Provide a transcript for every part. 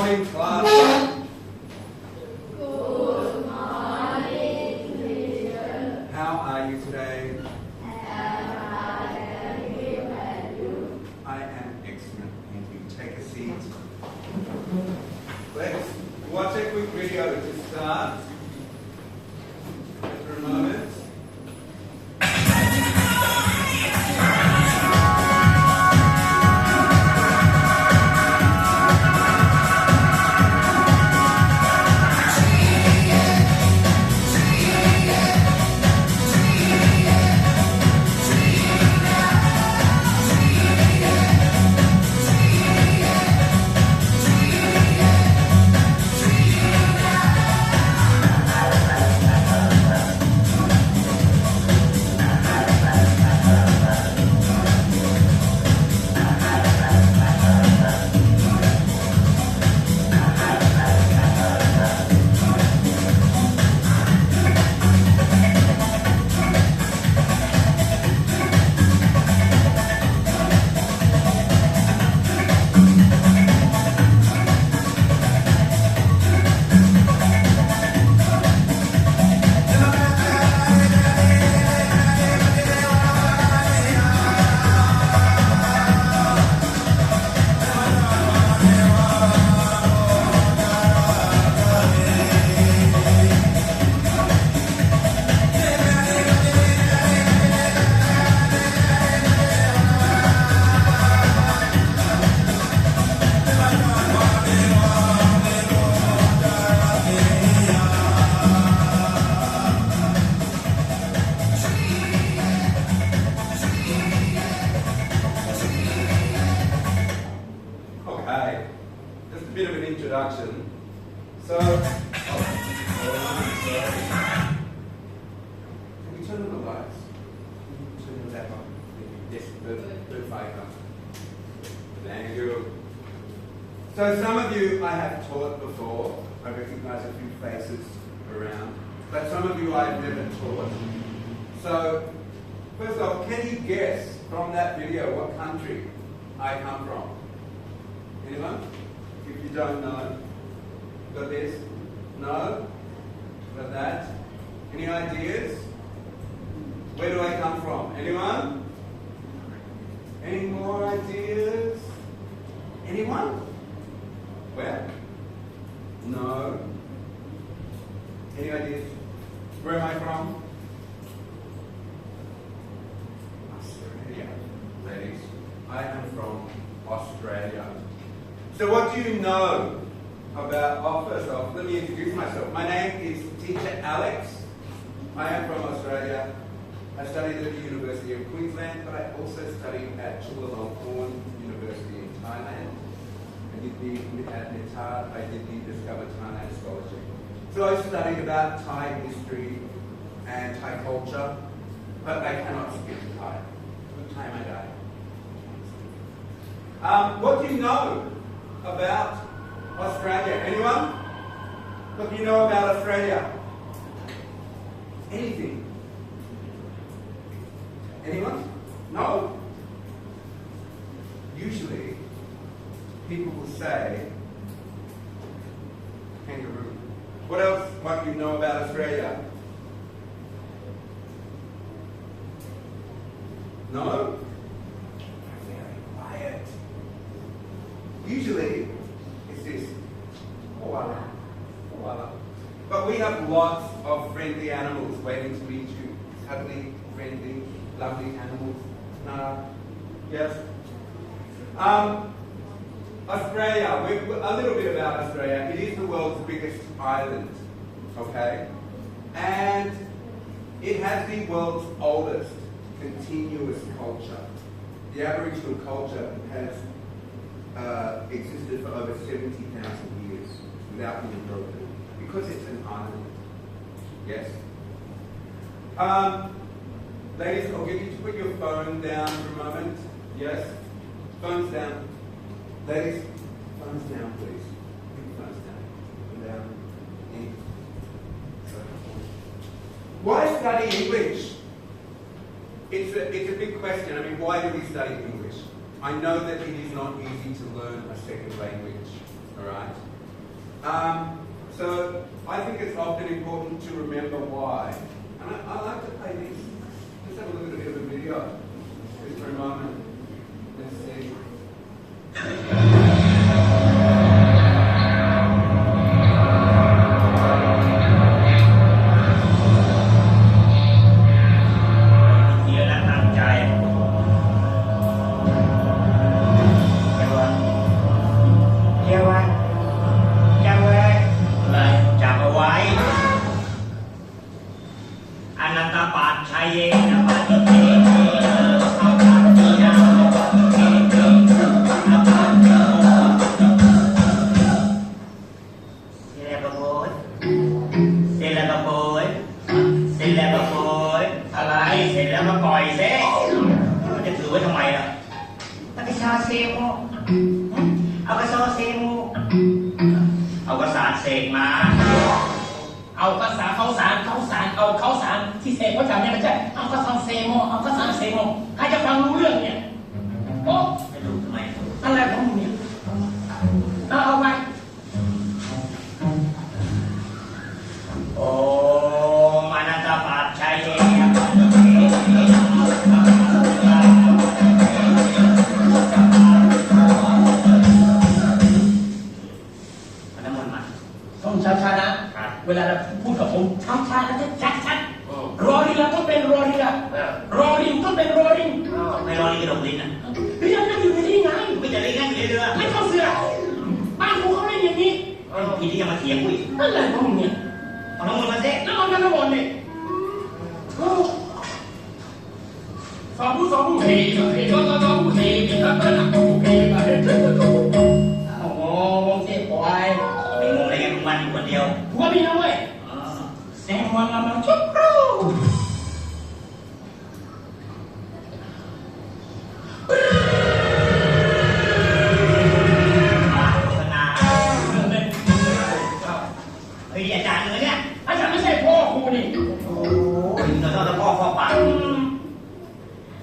morning, class. Good morning, teacher. How are you today? I am excellent. Thank you. Take a seat. Let's watch a quick video to start. Just for a moment. Okay, just a bit of an introduction. So, can we turn on the lights? Turn them back on. Yes, the fire comes. Thank you. So some of you I have taught before. I recognize a few faces around. But some of you I've never taught. So, first off, can you guess from that video what country I come from? Anyone? If you don't know, got this? No? Got that? Any ideas? Where do I come from? Anyone? Any more ideas? Anyone? Where? No? Any ideas? Where am I from? Australia. Ladies, I am from Australia. So what do you know about, first off, let me introduce myself. My name is Teacher Alex. I am from Australia. I studied at the University of Queensland, but I also studied at Chulalongkorn University in Thailand. At NITAR, I did the Discover Thailand Scholarship. So I studied about Thai history and Thai culture, but I cannot speak Thai. Good time I die. What do you know about Australia? Anyone? What do you know about Australia? Anything? Anyone? No? Usually, people will say kangaroo. What else might you know about Australia? No? Very quiet. Usually, it's this koala, koala. But we have lots of friendly animals waiting to meet you. Cuddly, friendly, lovely animals. No? Yes? Australia, a little bit about Australia. It is the world's biggest island, okay? And it has the world's oldest continuous culture. The Aboriginal culture has existed for over 70,000 years without being broken, because it's an island. Yes? Ladies, I'll get you to put your phone down for a moment. Yes? Phones down. Ladies, phones down, please. Put your phones down. Down. In. Why study English? It's a big question. I mean, why do we study English? I know that it is not easy to learn a second language, all right? So I think it's often important to remember why. And I like to play this. Let's have a look at a bit of a video. Just for a moment. Let's see.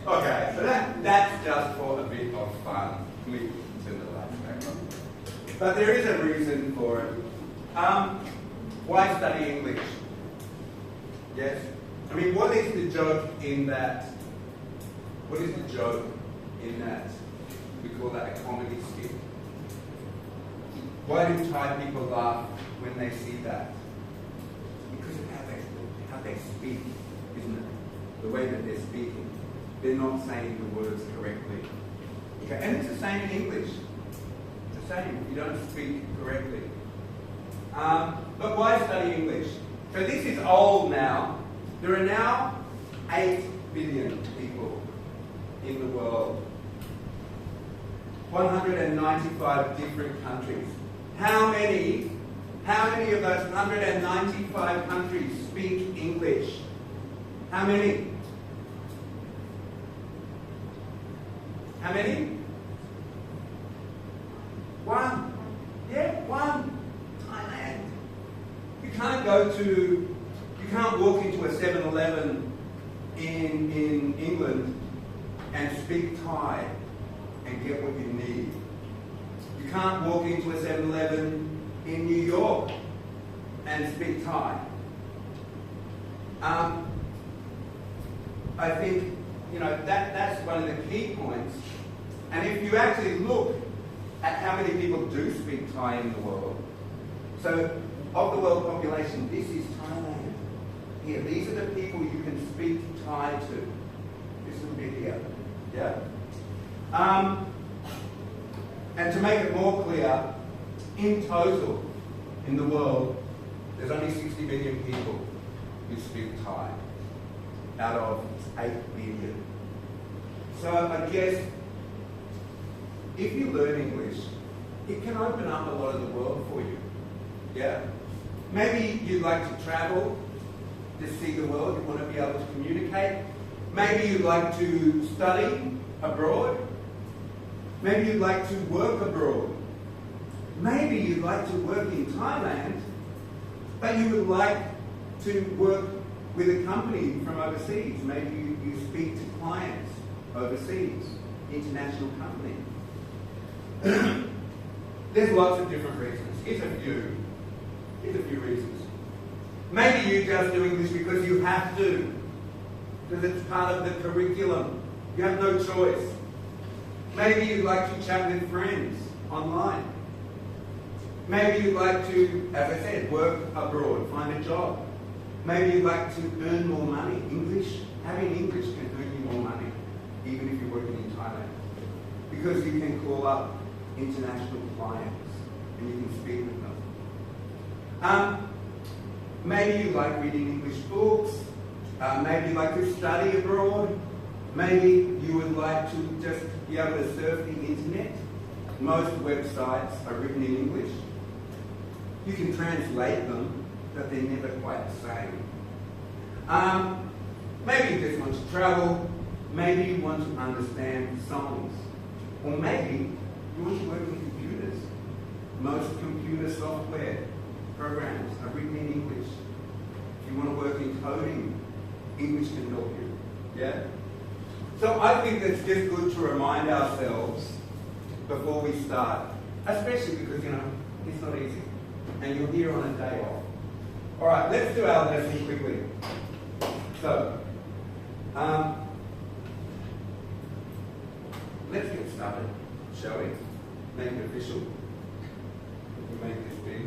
Okay, so that's just for a bit of fun. Please turn the lights back on. But there is a reason for it. Why study English? Yes? I mean, what is the joke in that? What is the joke in that? We call that a comedy skit. Why do Thai people laugh when they see that? Because of how they speak, isn't it? The way that they're speaking. They're not saying the words correctly. Okay, and it's the same in English. It's the same. You don't speak correctly. But why study English? So this is old now. There are now 8 billion people in the world. 195 different countries. How many of those 195 countries speak English? How many? How many? 1. Yeah, 1. Thailand. You can't walk into a 7-Eleven in England and speak Thai and get what you need. You can't walk into a 7-Eleven in New York and speak Thai. I think, that's one of the key points. And if you actually look at how many people do speak Thai in the world, so of the world population, this is Thailand. Here, these are the people you can speak Thai to. This little bit here. Yeah? And to make it more clear, in total, in the world, there's only 60 million people who speak Thai out of 8 billion. So I guess if you learn English, it can open up a lot of the world for you. Yeah? Maybe you'd like to travel to see the world, you want to be able to communicate. Maybe you'd like to study abroad. Maybe you'd like to work abroad. Maybe you'd like to work in Thailand, but you would like to work with a company from overseas. Maybe you speak to clients overseas, international company. There's lots of different reasons. Here's a few. Here's a few reasons. Maybe you just do English because you have to, because it's part of the curriculum. You have no choice. Maybe you like to chat with friends online. Maybe you like to, as I said, work abroad, find a job. Maybe you like to earn more money. Having English can earn you more money, even if you're working in Thailand. Because you can call up international clients and you can speak with them. Maybe you like reading English books. Maybe you like to study abroad. Maybe you would like to just be able to surf the internet. Most websites are written in English. You can translate them, but they're never quite the same. Maybe you just want to travel. Maybe you want to understand songs. Or maybe you want to work with computers. Most computer software programs are written in English. If you want to work in coding, English can help you. Yeah? So I think it's just good to remind ourselves before we start, especially because, it's not easy. And you're here on a day off. All right, let's do our lesson quickly. So, let's get started, shall we? Make it official. We can make this big.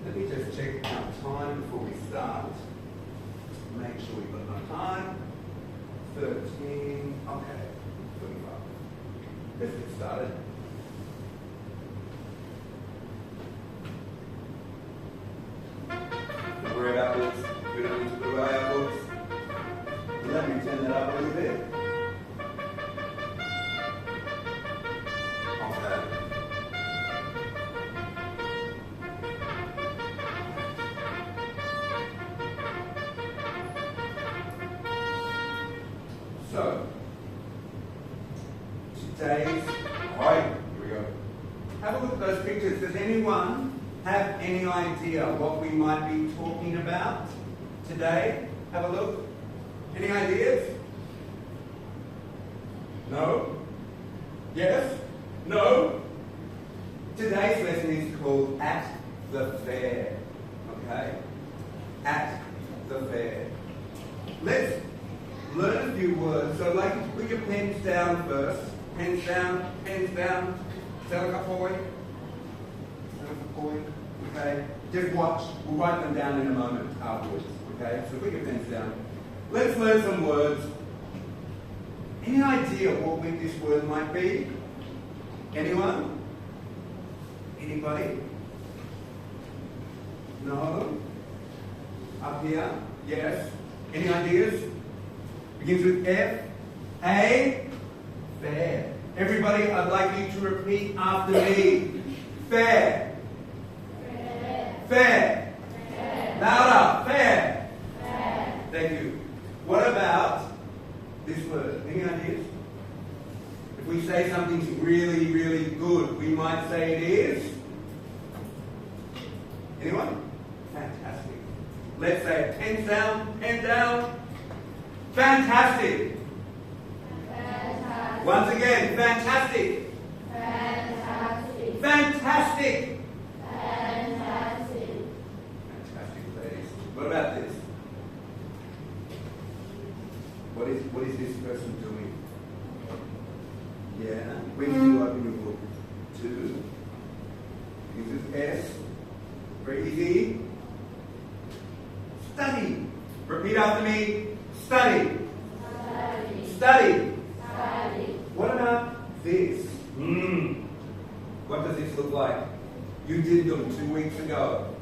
Let me just check our time before we start. Make sure we've got no time. 13, okay, 25. Let's get started. Don't worry about books. We don't need to put away our books. Let me turn that up a little bit. Okay. So, today's, right, here we go. Have a look at those pictures. Does anyone have any idea what we might be talking about today? Have a look. Any ideas? No? Yes? No? Today's lesson is called At the Fair. Okay? At the Fair. Let's learn a few words. So I'd like you to put your pens down first. Pens down, pens down. Selakapoi. Okay? Just watch. We'll write them down in a moment afterwards. Okay? So put your pens down. Let's learn some words. Any idea what this word might be? Anyone? Anybody? No? Up here? Yes? Any ideas? Begins with F. A. Fair. Everybody, I'd like you to repeat after me. Fair. Fair. Louder. Fair. Thank you. What about this word? Any ideas? If we say something's really, really good, we might say it is. Anyone? Fantastic. Let's say it. Pens down, pen down. Fantastic. Once again, fantastic. Fantastic. Fantastic, ladies. What about this? What is this person doing? Yeah. When did you open your book? 2. This is S. Very easy. Study. Repeat after me. Study. Study. What about this? What does this look like? You did them 2 weeks ago.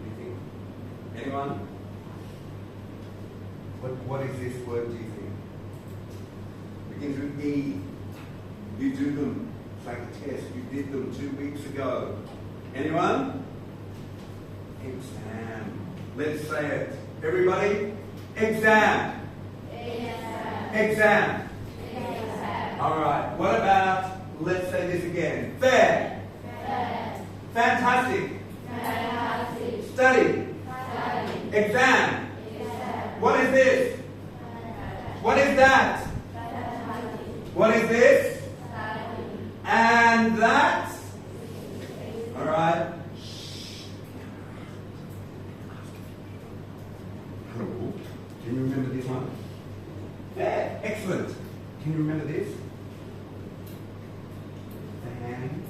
Anything? Anyone? What is this word, do you think? Begins with E. You do them. It's like a test. You did them 2 weeks ago. Anyone? Exam. Let's say it. Everybody? Exam. Exam. All right. What about, let's say this again. Fair. Fantastic. Study. Exam. What is this? What is that? What is this? And that? Alright? Hello. Can you remember this one? Yeah, excellent. Can you remember this? Fan.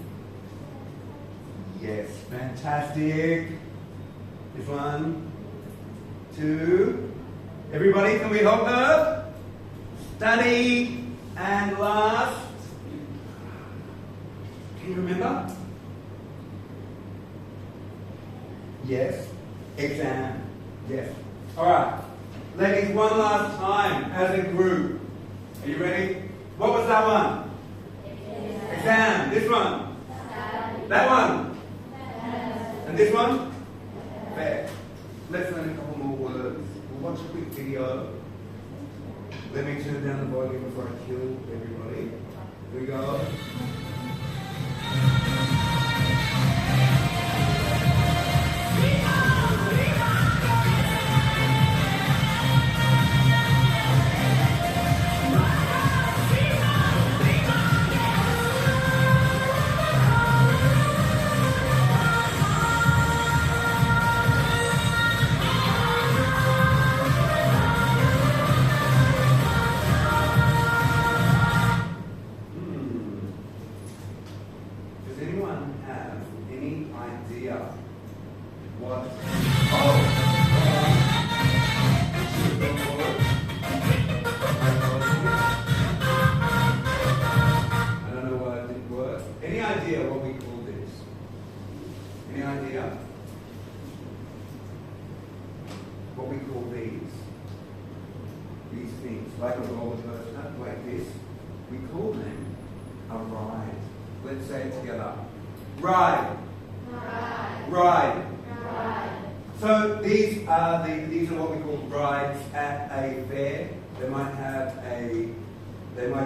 Yes, fantastic. This one. 2. Everybody, can we help her? Study. And last. Can you remember? Yes. Exam. Yes. Alright. Ladies, one last time as a group. Are you ready? What was that one? Exam. This one? That one? And this one? Fair. Let's learn a couple more words. We'll watch a quick video. Let me turn down the volume before I kill everybody. Here we go. Does anyone have any idea what? I don't know why it didn't work. Any idea what we call this? Any idea? What we call these? These things, like a roller coaster, like this. We call them a ride. Let's say it together. Ride. Ride. Ride. Ride. So these are what we call rides at a fair. They might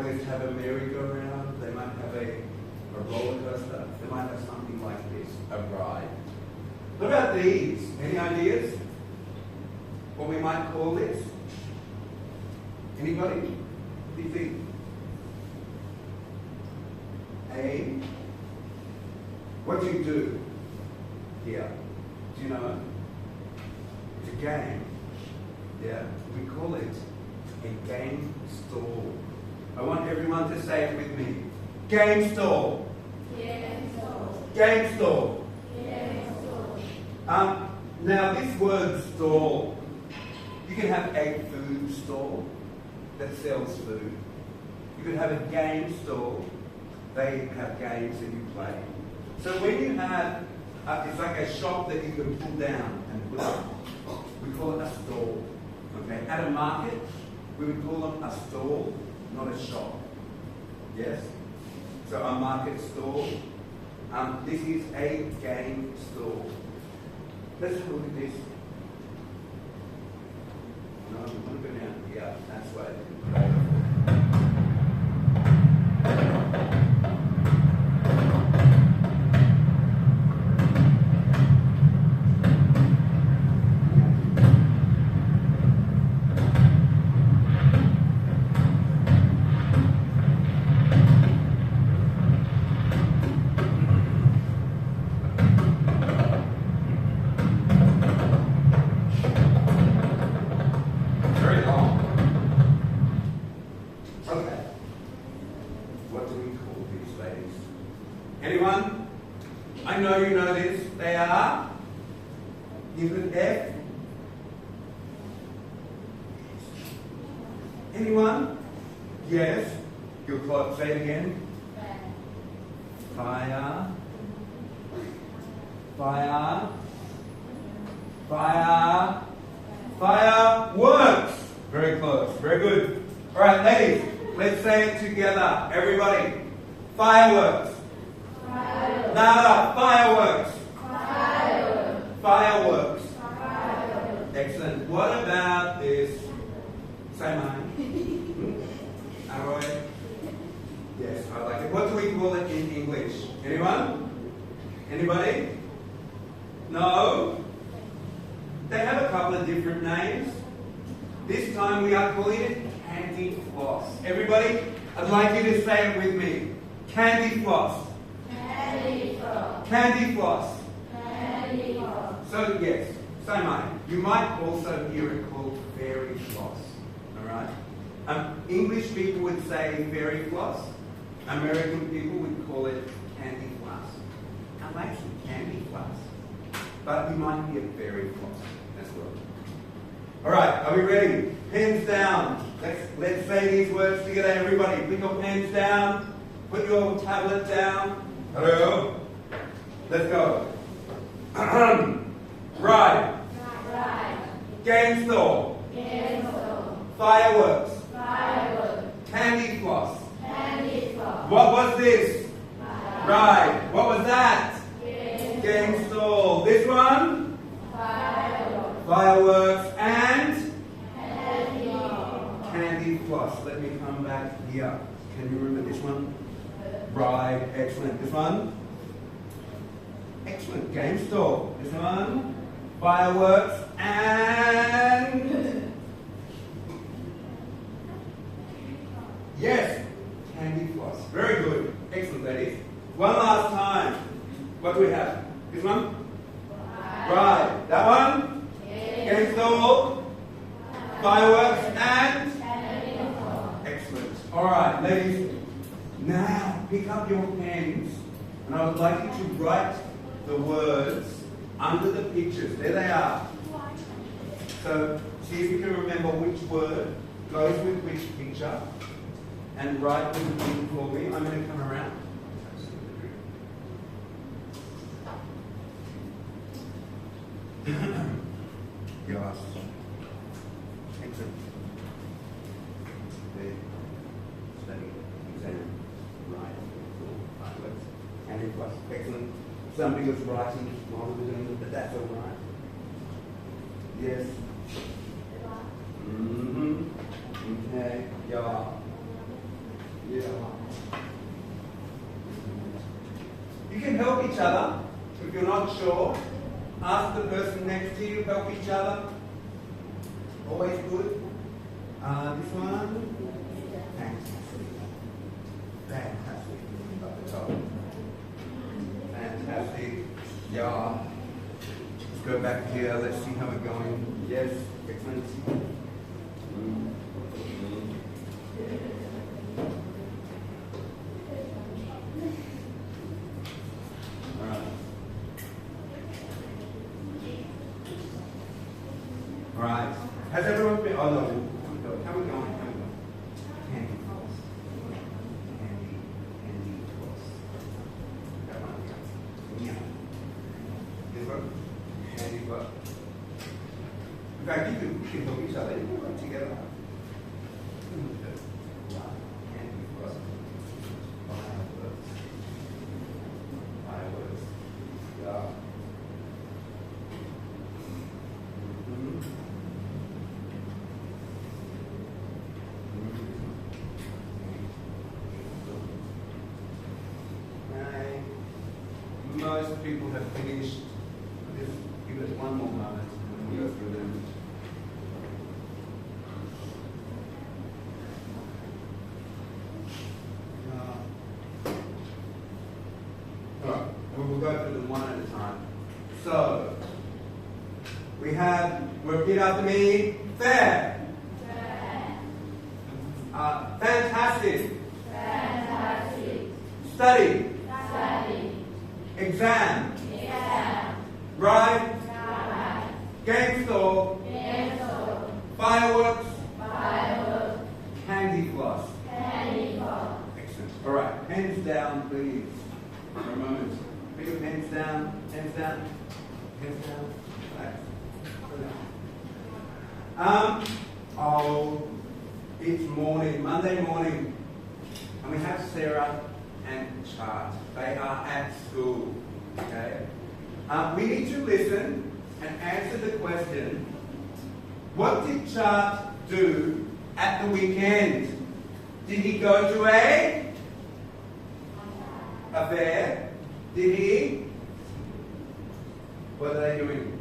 just have a merry-go-round. They might have a roller coaster. They might have something like this, a ride. What about these? Any ideas? What we might call this? Anybody? What do you think? What do you do here? Do you know? It's a game. Yeah, we call it a game stall. I want everyone to say it with me. Game stall. Game stall. Game stall. Game stall. Now this word stall, you can have a food stall that sells food. You could have a game stall. They have games that you play. So when you have, it's like a shop that you can pull down and put up. We call it a stall. Okay. At a market, we would call them a stall, not a shop. Yes. So a market stall. This is a game stall. Let's have a look at this. No, we want to go down. Yeah, that's right. Very long. Okay. What do we call these ladies? Anyone? I know you know this. They are? Give it F. Anyone? Yes. You'll call it, say it again. Fire. Fire. Fire. Fireworks. Very close. Very good. All right, ladies, let's say it together. Everybody. Fireworks. Fireworks. Louder. Fireworks. Fireworks. Fireworks. Fireworks. Excellent. What about this? Say mine. Alright. Yes, I like it. What do we call it in English? Anyone? Anybody? No? They have a couple of different names. This time we are calling it candy floss. Everybody, I'd like you to say it with me. Candy floss. Candy floss. Candy floss. Candy floss. So yes, same idea. You might also hear it called fairy floss. Alright? English people would say fairy floss. American people would call it candy floss. Amazing, candy floss. But you might hear fairy floss as well. Alright, are we ready? Pens down. Let's say these words together, everybody. Put your pens down. Put your tablet down. Hello? Let's go. Ride. Game store. Fireworks. Candy floss. What was this? Ride. What was that? Game store. This one? Fireworks and candy floss. Let me come back here. Can you remember this one? Ride. Excellent. This one? Excellent. Game store. This one? Fireworks and yes, candy floss. Very good. Excellent, ladies. One last time. What do we have? This one? Right. That one? Game store. Fireworks and excellent. All right, ladies. Now pick up your pens, and I would like you to write the words under the pictures. There they are. So see if you can remember which word goes with which picture and write them for me. I'm going to come around. Yes. Excellent. There. Study. Exam. Right. And it was excellent. Somebody was writing while we were doing it, but that's all right. Yes. Mm-hmm. Okay. Yeah. Yeah. You can help each other. If you're not sure, ask the person next to you, help each other. Always good. This one? Fantastic. Fantastic. Up the top. Fantastic. Yeah. Let's go back here. Let's see how we're going. Yes. Excellent. All right. Has everyone been? Oh no. How are we going? Candy floss. Candy floss. That one. Yeah. This one. Candy floss. In fact, you can help each other. You can work together. Candy floss. Fireworks. Yeah. Most people have finished. Just give us one more moment and we'll go through them. Alright, we'll go through them one at a time. So, we have, repeat after me, fair. Fantastic. Study. Exam. Ride. Game store. Fireworks. Candy floss. Excellent. All right, hands down, please. For a moment. Put your hands down. Hands down. Hands down. Right. Oh, it's morning, Monday morning, and we have Sarah and Chart. They are at school. Okay. We need to listen and answer the question: what did Chart do at the weekend? Did he go to a fair? Did he? What are they doing?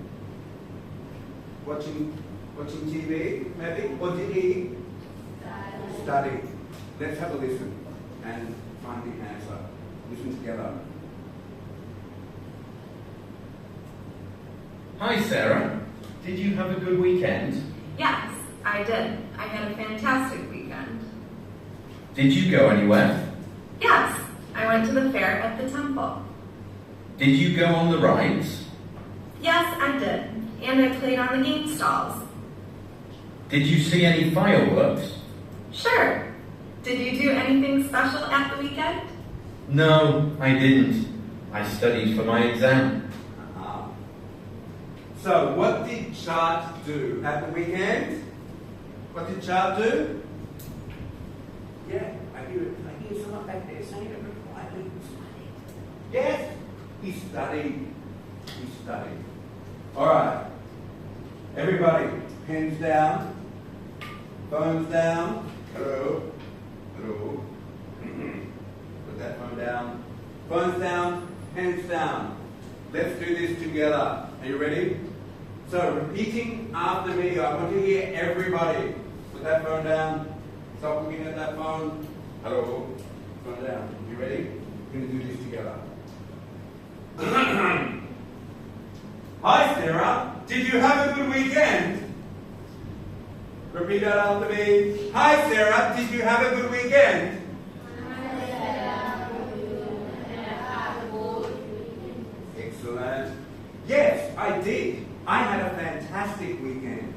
Watching TV, maybe? Or did he study? Let's have a listen and find the answer. Listen together. Hi Sarah, did you have a good weekend? Yes, I did. I had a fantastic weekend. Did you go anywhere? Yes, I went to the fair at the temple. Did you go on the rides? Yes, I did. And I played on the game stalls. Did you see any fireworks? Sure. Did you do anything special at the weekend? No, I didn't. I studied for my exam. So, what did Chart do at the weekend? What did Chart do? Yeah, I hear someone back there saying it very quietly. Yes, he studied. He studied. All right. Everybody, pens down, phones down. Hello. Hello. Put that phone down. Phones down, pens down. Let's do this together. Are you ready? So, repeating after me. I want to hear everybody. Put that phone down. Stop looking at that phone. Hello. Phone down. You ready? We're going to do this together. Hi, Sarah. Did you have a good weekend? Repeat that after me. Hi, Sarah. Did you have a good weekend? Excellent. Yes, I did. I had a fantastic weekend.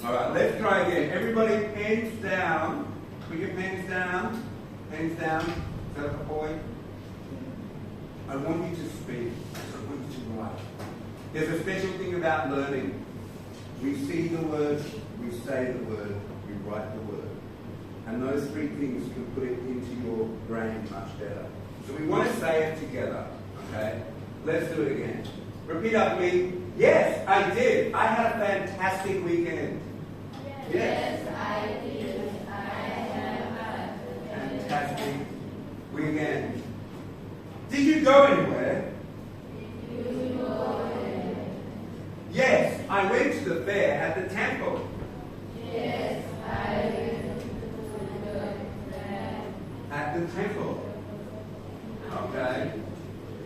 All right, let's try again. Everybody, pens down. Put your pens down. Pens down. Is that a point? I want you to speak. I want you to write. There's a special thing about learning. We see the word, we say the word, we write the word. And those three things can put it into your brain much better. So we want to say it together, okay? Let's do it again. Repeat after me. Yes, I did. I had a fantastic weekend. Yes, I did. I had a fantastic weekend. Did you go anywhere? Yes, I went to the fair at the temple. Yes, I went to the fair. At the temple. Okay.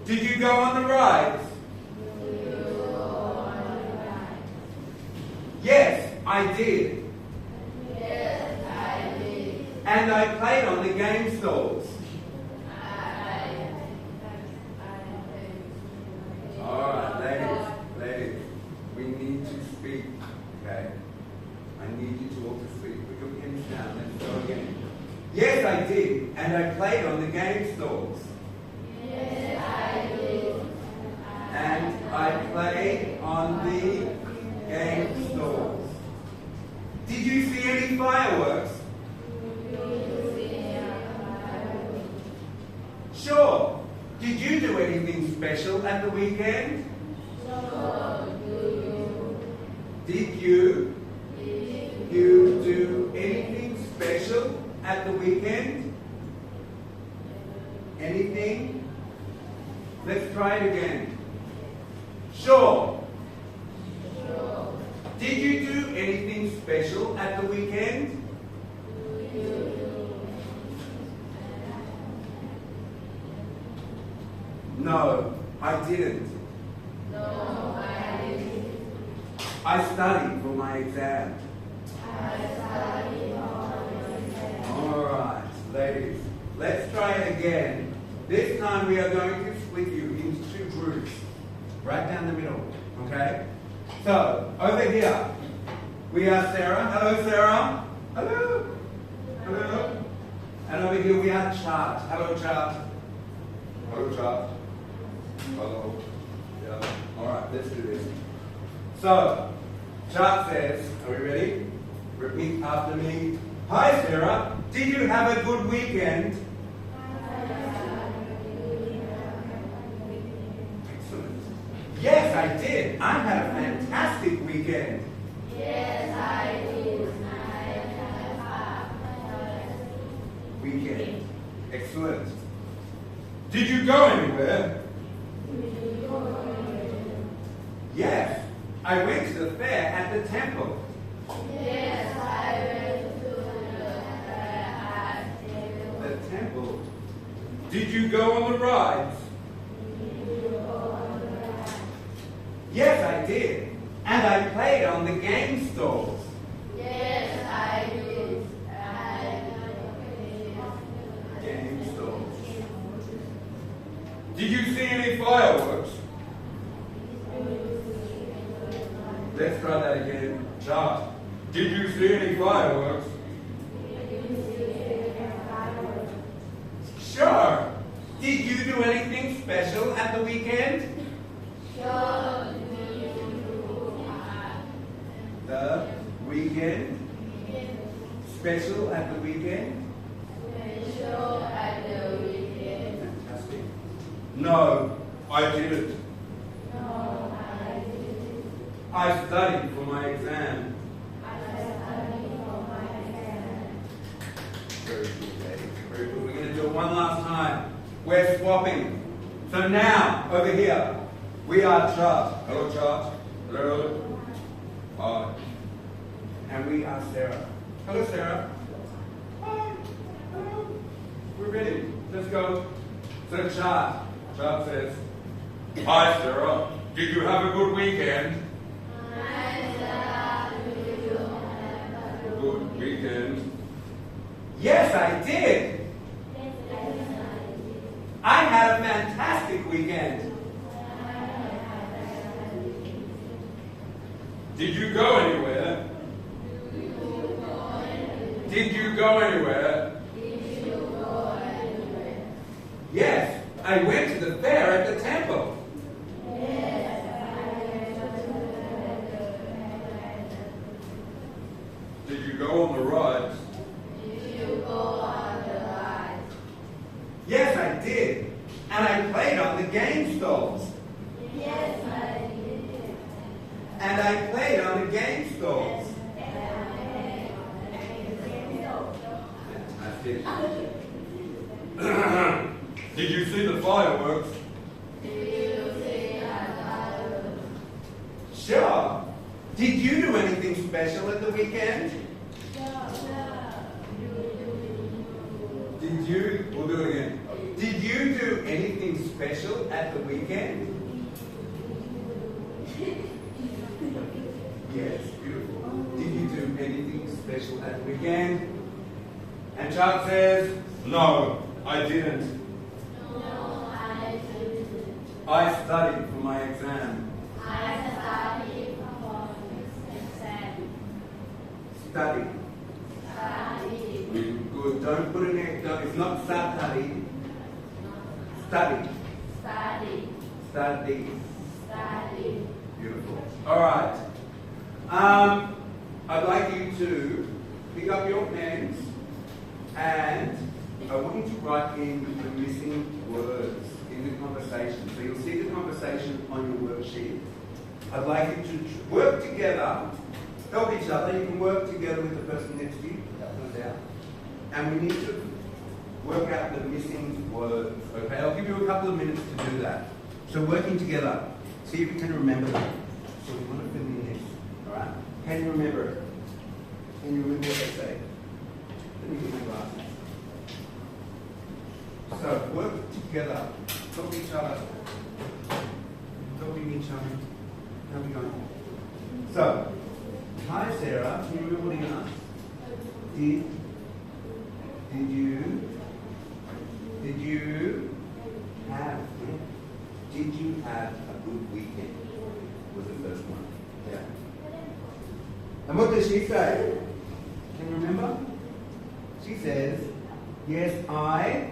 Did you go on the rides? Yes, I did. Yes, I did. And I played on the game stalls. All right, ladies, we need to speak, okay? I need you to all to speak. Put your pens down. Let's go again. Yes, I did, and I played on the game stalls. Yes, I did. And I played on the game stalls. Did you see any fireworks? Sure. Did you do anything special at the weekend? Did you do anything special at the weekend? Anything? Let's try it again. Sure. Did you do anything special at the weekend? No, I didn't. I studied for my exam. All right, ladies, let's try it again. This time we are going to split you into two groups, right down the middle, okay? So, over here, we are Sarah. Hello, Sarah. Hello. Hello. And over here we are Chart. Hello, Chart. Hello, Chart. Hello. Yeah. All right, let's do this. So, Chart says, are we ready? Repeat after me. Hi, Sarah. Did you have a good weekend? Excellent. Yes, I did. I had a fantastic weekend. Yes, I did. Weekend. Excellent. Did you go anywhere? Yes, I went to the fair at the temple. Yes, I went to the fair at The temple. Did you go on the rides? Yes, I did. And I played on the game stalls. Yes, I did. Game stalls. Did you see any fireworks? Let's try that again. Charles, did you see any fireworks? Sure. Did you do anything special at the weekend? Sure. The weekend? Special at the weekend? Special at the weekend. Fantastic. No, I didn't. No, I didn't. I studied for my exam. I studied for my exam. Very good, lady. Very good. We're going to do it one last time. We're swapping. So now, over here, we are Charles. Hello, Charles. Hello. Hi. And we are Sarah. Hello, Sarah. Hi. Hello. We're ready. Let's go. So Charles says, hi, Sarah. Did you have a good weekend? Good weekend. Yes, I did. I had a fantastic weekend. Did you go anywhere? Did you go anywhere? Yes, I went to the fair at the temple. Did you go on the rides? Yes, I did. And I played on the game stalls. Yes, I did. And I played on the game stalls. I did. Did you see the fireworks? Sure. Did you do anything special at the weekend? Did you? We'll do it again. Did you do anything special at the weekend? Yes, beautiful. Did you do anything special at the weekend? And Chuck says, no, I didn't. No, I didn't. I studied for my exam. I studied for exam. Study. Studied. Good. Don't put an X. No, it's not study. Study. Studied. Study. Studied. Beautiful. All right. I'd like you to pick up your pens and I want you to write in the missing words in the conversation. So you'll see the conversation on your worksheet. I'd like you to work together, help each other. You can work together with the person next to you, no doubt. And we need to work out the missing words. Okay, I'll give you a couple of minutes to do that. So working together, see if you can remember them. So we want to fill in this. Alright? Can you remember it? Can you remember what they say? Let me get my glasses. So work together. Help each other. Helping each other. How are we going? So, hi Sarah, can you remember what he asked? Did you have a good weekend? Was the first one. Yeah. And what does she say? Can you remember? She says, yes, I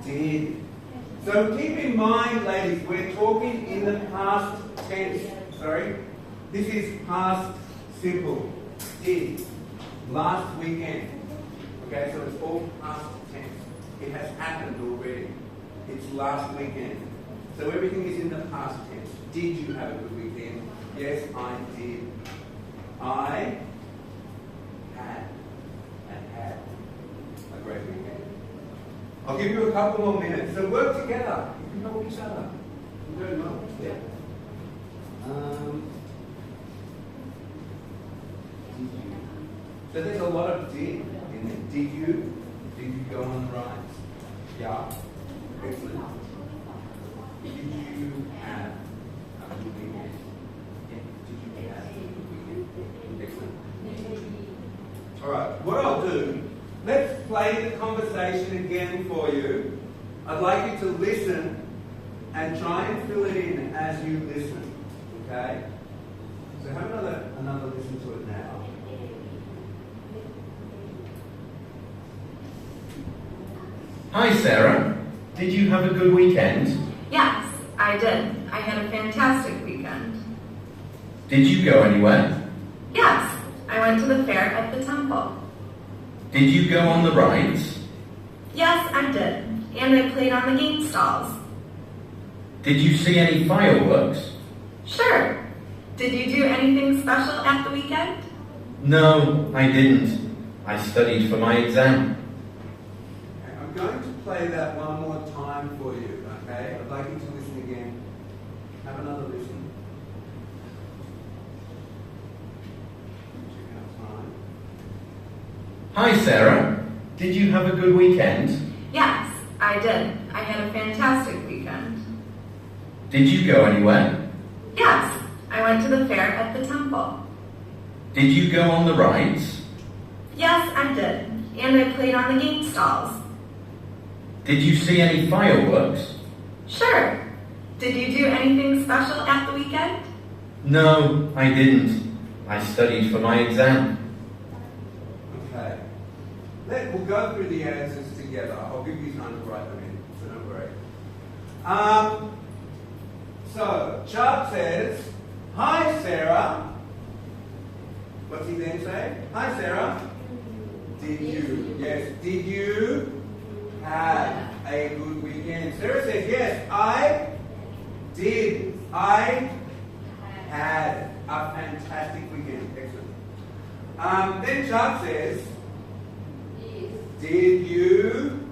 did. So keep in mind, ladies, we're talking in the past tense. Sorry? This is past simple. Did. Last weekend. Okay, so it's all past tense. It has happened already. It's last weekend. So everything is in the past tense. Did you have a good weekend? Yes, I did. I had a great weekend. I'll give you a couple more minutes. So work together. You can help each other. You're doing well. Yeah. So there's a lot of did in there. Did you? Did you go on the rides? Yeah. Excellent. Did you have a good weekend? Yeah. Did you have a good weekend? Excellent. All right. What I'll do, let's play the conversation again for you. I'd like you to listen and try and fill it in as you listen. Okay? So have another listen to it now. Hi, Sarah. Did you have a good weekend? Yes, I did. I had a fantastic weekend. Did you go anywhere? Yes, I went to the fair at the temple. Did you go on the rides? Yes, I did. And I played on the game stalls. Did you see any fireworks? Sure. Did you do anything special at the weekend? No, I didn't. I studied for my exam. Okay, I'm going to play that one more time for you, okay? I'd like you to listen again. Have another listen. Check out time. Hi, Sarah. Did you have a good weekend? Yes, I did. I had a fantastic weekend. Did you go anywhere? Yes, I went to the fair at the temple. Did you go on the rides? Yes, I did. And I played on the game stalls. Did you see any fireworks? Sure. Did you do anything special at the weekend? No, I didn't. I studied for my exam. Okay. We'll go through the answers together. I'll give you time to write them in, so don't worry. So, Chuck says, hi, Sarah. What's he then say? Hi, Sarah. Did you? Yes. Did you have a good weekend? Sarah says, yes, I did. I had a fantastic weekend. Excellent. Then Chuck says, did you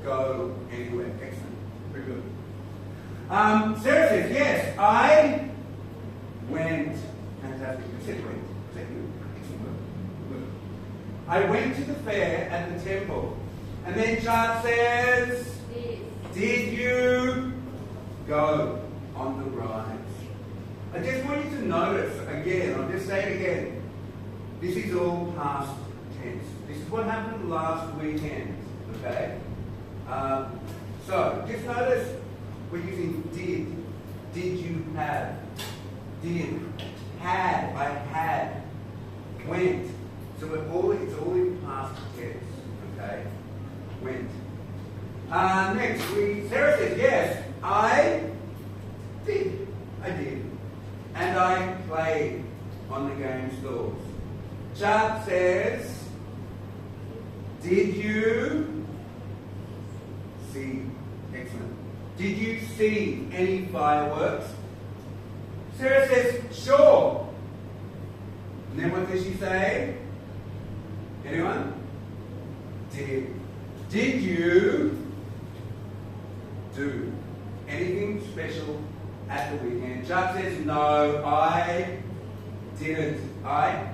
go anywhere? Excellent. Very good. Sarah says, yes, I went. Fantastic. You said went. Excellent work. Good. I went to the fair at the temple. And then Chuck says, did you go on the rides? I just want you to notice, again, I'll just say it again. This is all past tense. This is what happened last weekend, okay? So, just notice we're using did. Did you have? Did. Had. I had. Went. So it's all in past tense, okay? Went. Next, Sarah says, yes, I did. I did. And I played on the game stalls. Chuck says, did you see? Excellent. Did you see any fireworks? Sarah says, sure. And then what does she say? Anyone? Did. Did you do anything special at the weekend? Chuck says, no, I didn't. I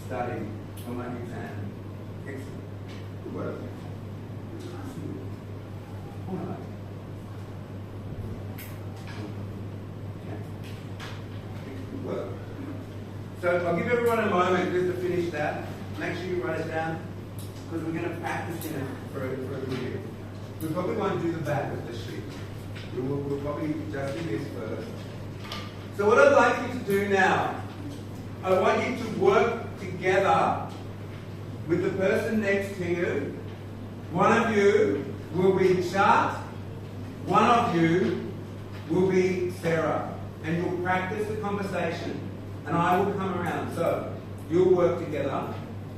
studied for my exam. Excellent. Good work. All right. Good work. So I'll give everyone a moment just to finish that. Make sure you write it down, because we're going to practice in it for a video. We probably won't do the back of the sheet. We'll probably just do this first. So what I'd like you to do now, I want you to work together with the person next to you. One of you will be Chuck, one of you will be Sarah, and you'll practice the conversation, and I will come around. So you'll work together.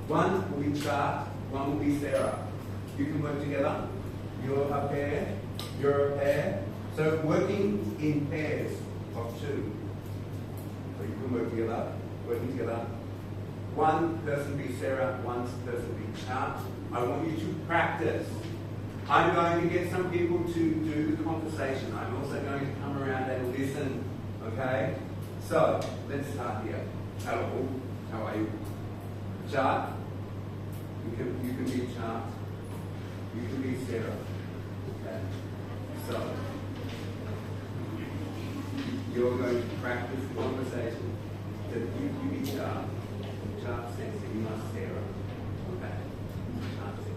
One will be Chuck, one will be Sarah. You can work together. You're a pair, you're a pair. So working in pairs of two. So you can work together, working together. One person be Sarah, one person be Chuck. I want you to practice. I'm going to get some people to do the conversation. I'm also going to come around and listen. Okay? So, let's start here. Hello. How are you? Chuck? You can be Charles. You can be Sarah. Okay. So you're going to practice the conversation that you be Charles. Charles says that you must Sarah. Okay. Charles says.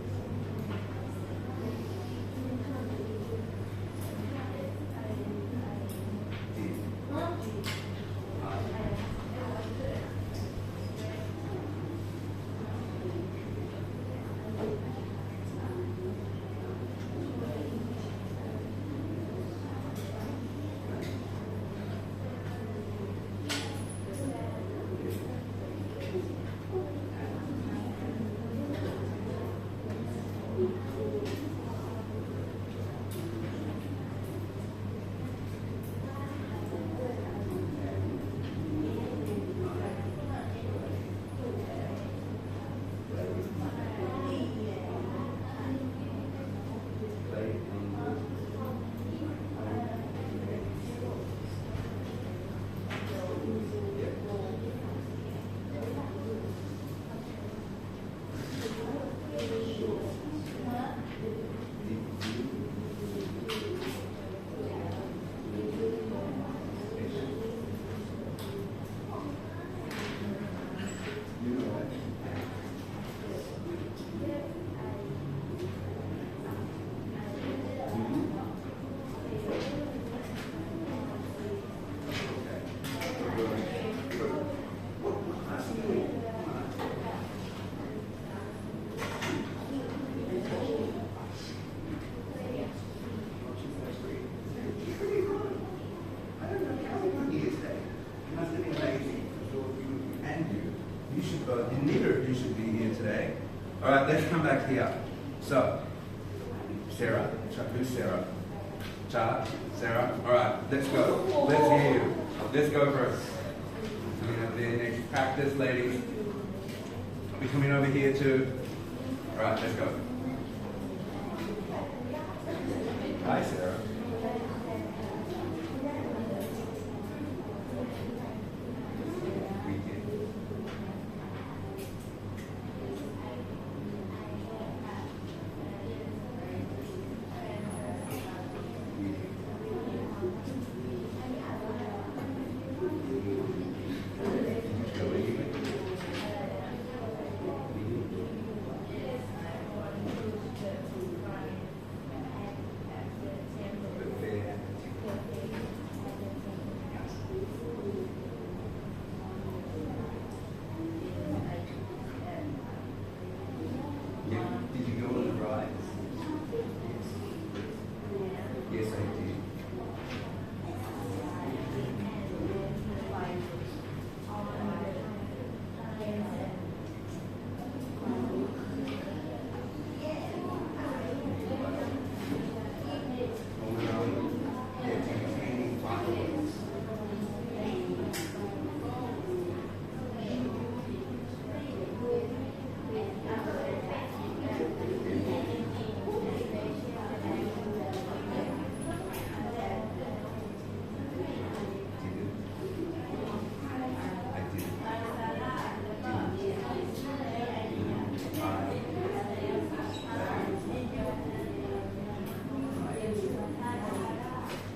Neither of you should be here today. All right, let's come back here. So, Sarah, who's Sarah? Charles, Sarah. All right, let's go. Let's hear you. Let's go first. Coming up there next. Practice, ladies. Are we coming over here too? All right, let's go. Hi, Sarah. Did you go on the rides? Yes, I did.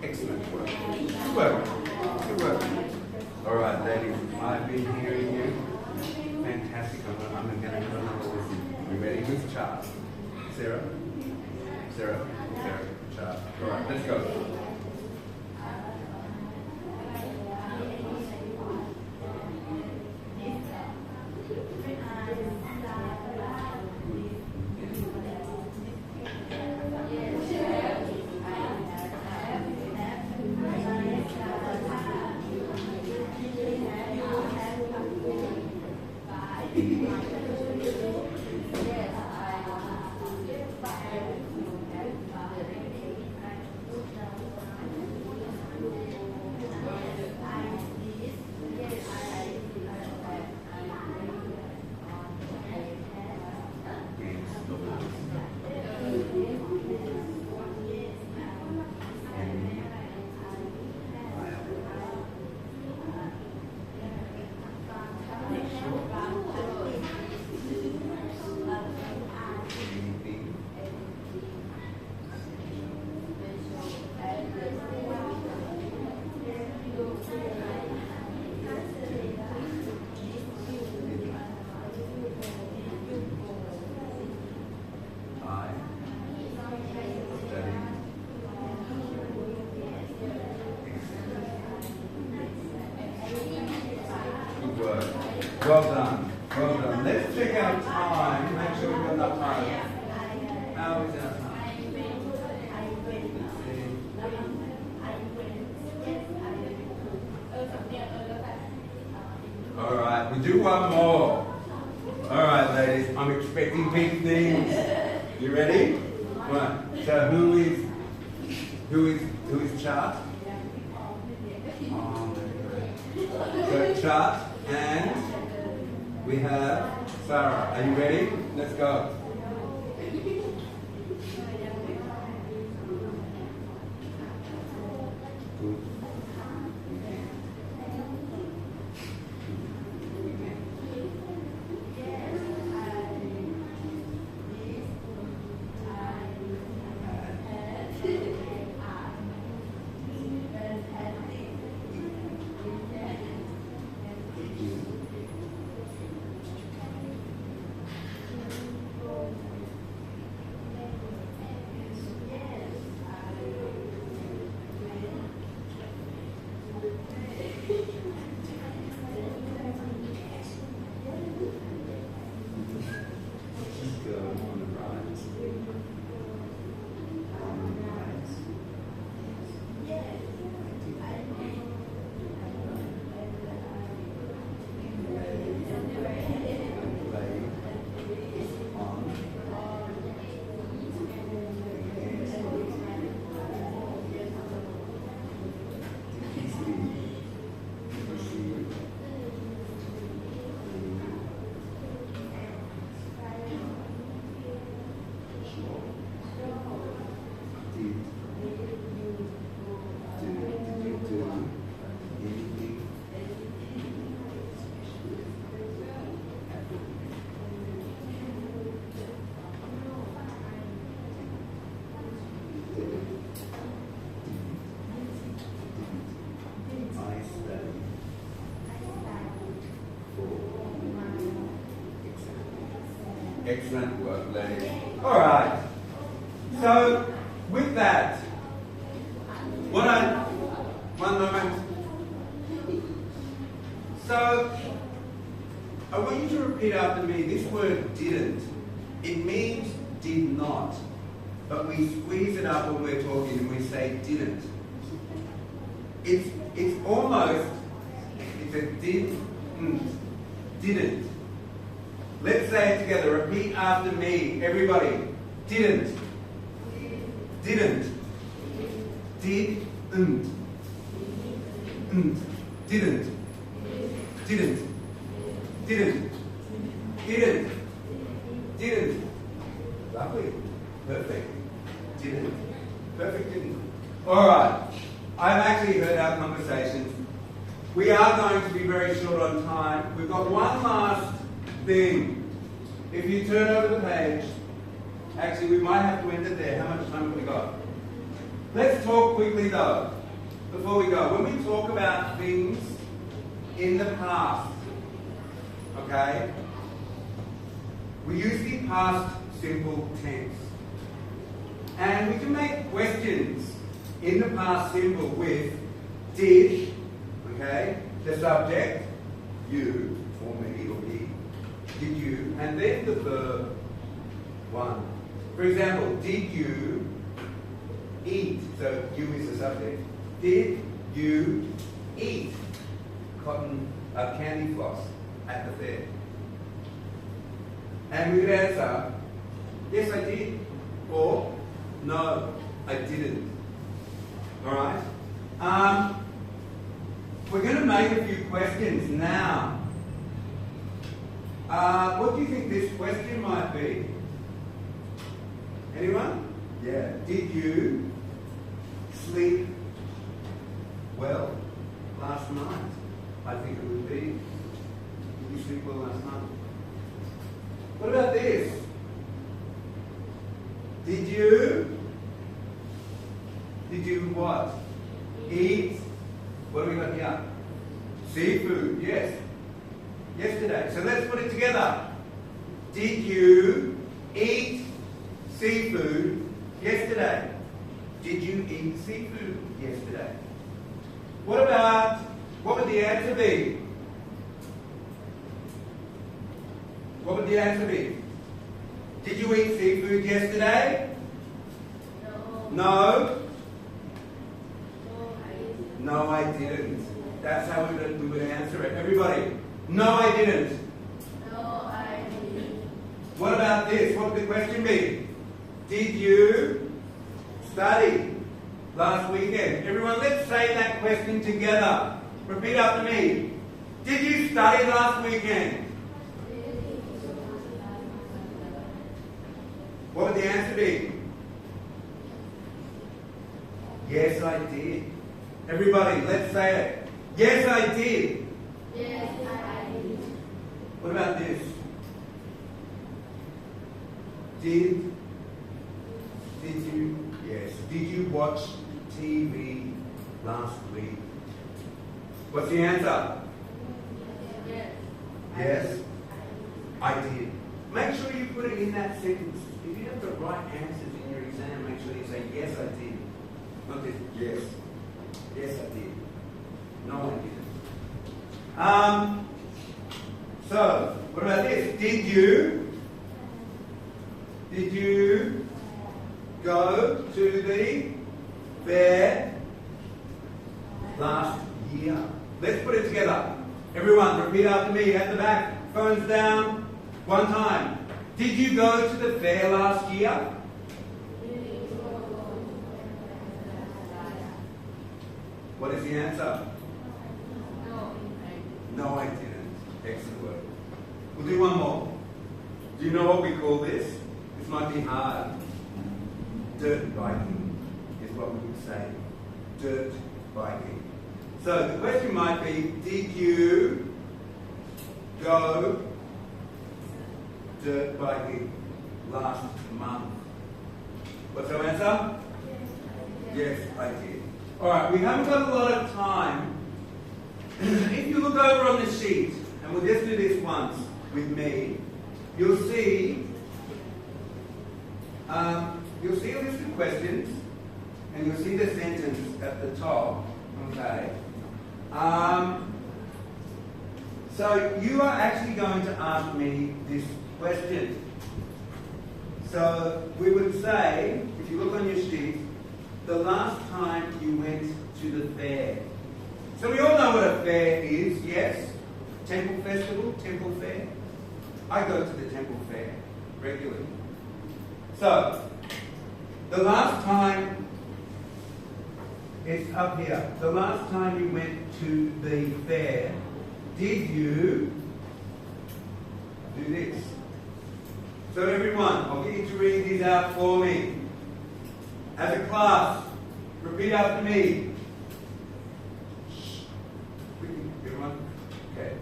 Excellent work. Good work. Good work. All right, ladies, I've been hearing you. Fantastic. I'm going to have another listen. You ready? Who's Charles? Sarah? Sarah? Sarah? Charles. All right, let's go. Well done. Well done. Let's check our time. Make sure we've got enough time. How is our time? All right, we'll do one more. All right, ladies, I'm expecting big things. You ready? Right. So who is Chart? Oh, very good. So Chart and we have Sarah. Are you ready? Let's go. Excellent work, ladies. All right. So, with that, one moment. So, I want you to repeat after me. This word "didn't." It means "did not," but we squeeze it up when we're talking and we say "didn't." It's almost a didn't. Let's say it together. Repeat after me, everybody. Didn't. Didn't. Didn't. Didn't. Didn't. Didn't. Didn't. Didn't. Lovely. Perfect. Didn't. Perfect. Didn't. All right. I've actually heard our conversations. We are going to be very short on time. We've got one last thing. If you turn over the page, actually we might have to end it there. How much time have we got? Let's talk quickly though, before we go. When we talk about things in the past, okay, we use the past simple tense. And we can make questions in the past simple with did, okay, the subject, you, or me, or he, did you, and then the verb, one. For example, did you eat? So you is the subject. Did you eat candy floss at the fair? And we could answer, yes I did, or no, I didn't. Alright? We're going to make a few questions now. What do you think this question might be? Anyone? Yeah. Did you sleep well last night? I think it would be. Did you sleep well last night? What about this? Did you what? Eat? What do we got here? Seafood, yes. Yesterday. So let's put it together. Did you eat seafood yesterday? Did you eat seafood yesterday? What would the answer be? What would the answer be? Did you eat seafood yesterday? No? No, I didn't. That's how we would answer it. Everybody, no, I didn't. What about this? What would the question be? Did you study last weekend? Everyone, let's say that question together. Repeat after me. Did you study last weekend? What would the answer be? Yes, I did. Everybody, let's say it. Yes, I did. What about this? Did you, yes, did you watch TV last week? What's the answer? Yes, I did. Make sure you put it in that sentence. If you have the right answers in your exam, make sure you say, yes, I did. Not just, yes. Yes, I did. No, I didn't. So, what about this? Did you go to the fair last year? Let's put it together. Everyone, repeat after me at the back. Phones down. One time. Did you go to the fair last year? What is the answer? No, I didn't. Excellent work. We'll do one more. Do you know what we call this? This might be hard. Dirt biking is what we would say. Dirt biking. So the question might be, did you go dirt biking last month? What's our answer? Yes, I did. Alright, we haven't got a lot of time. If you look over on the sheet, and we'll just do this once with me, you'll see a list of questions, and you'll see the sentence at the top. Okay. So you are actually going to ask me this question. So we would say, if you look on your sheet, the last time you went to the fair. So we all know what a fair is, yes? Temple festival, temple fair. I go to the temple fair regularly. So, the last time, it's up here. The last time you went to the fair, did you do this? So everyone, I'll get you to read these out for me. As a class, repeat after me. Shh. Everyone? Okay.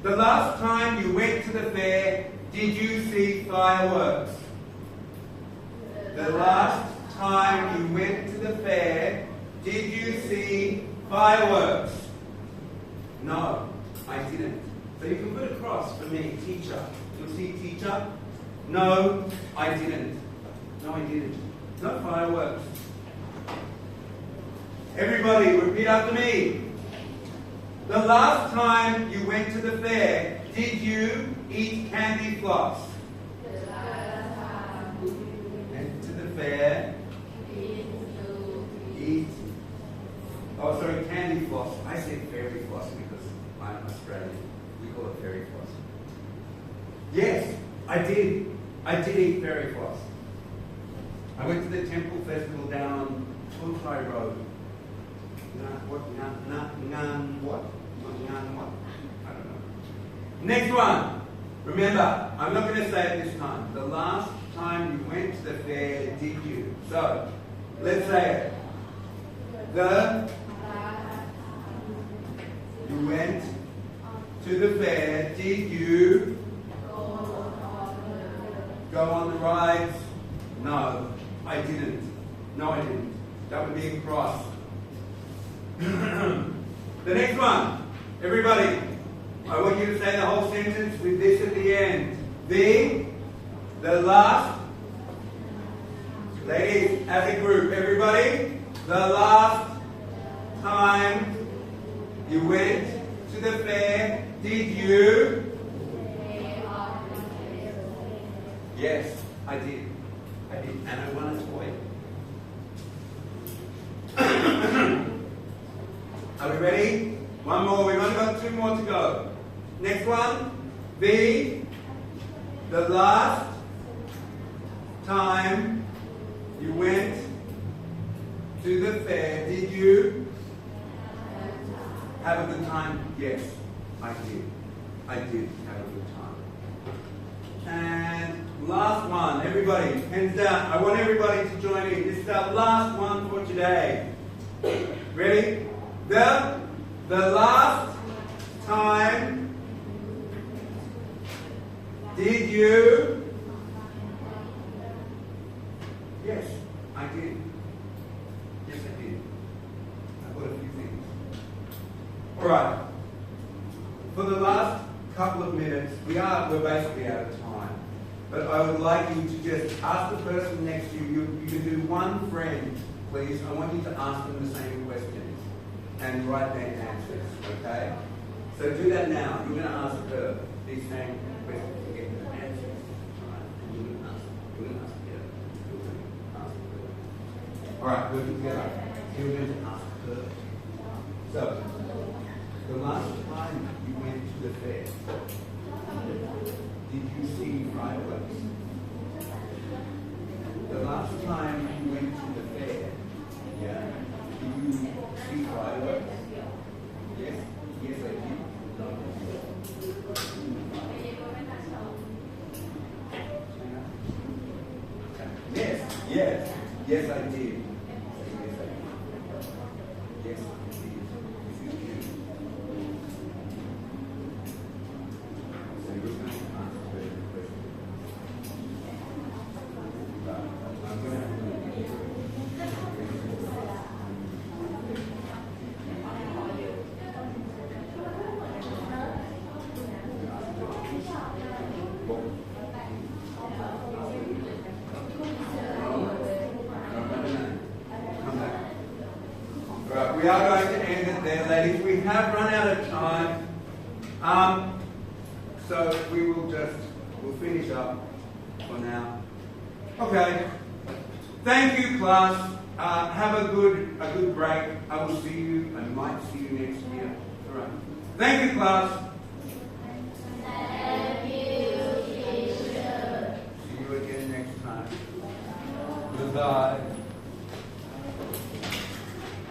The last time you went to the fair, did you see fireworks? The last time you went to the fair, did you see fireworks? No, I didn't. So you can put a cross for me, teacher. You'll see teacher. No, I didn't. No, I didn't. No fireworks. Everybody, repeat after me. The last time you went to the fair, did you eat candy floss? Went to the fair. Eat. Oh, sorry, candy floss. I said fairy floss because I'm Australian. We call it fairy floss. Yes, I did. I did eat fairy floss. I went to the temple festival down Tontai Road. What? I don't know. Next one. Remember, I'm not going to say it this time. The last time you went to the fair, did you? So, let's say it. You went to the fair, did you go on the rides? No, I didn't. No, I didn't. That would be a cross. The next one. Everybody, I want you to say the whole sentence with this at the end. The last, ladies, as a group, everybody, the last time you went to the fair, did you go. Next one. The last time you went to the fair, did you have a good time? Yes, I did. I did have a good time. And last one, everybody, hands down. I want everybody to join in. This is our last one for today. Ready? The last time did you? Yes, I did. Yes, I did. I've got a few things. All right. For the last couple of minutes, we're basically out of time. But I would like you to just ask the person next to you. You can do one friend, please. I want you to ask them the same questions and write their answers. Okay? So do that now. You're going to ask her these same questions to get her answers. All right? And you're going to ask her. You're going to ask her. You're going to ask her. All right, we're together. You're going to ask her. So, the last time you went to the fair, did you see fireworks? The last time you went to the fair, yeah, did you see fireworks? Yes, yes I did. Yes, yes I did. Yes, I did. This is you. So you're going to answer the question. I'm going to have Right, we are going to end it there, ladies. We have run out of time. So we'll finish up for now. Okay. Thank you, class. Have a good break. I will see you. I might see you next year. All right. Thank you, class. Thank you, teacher. See you again next time. Goodbye.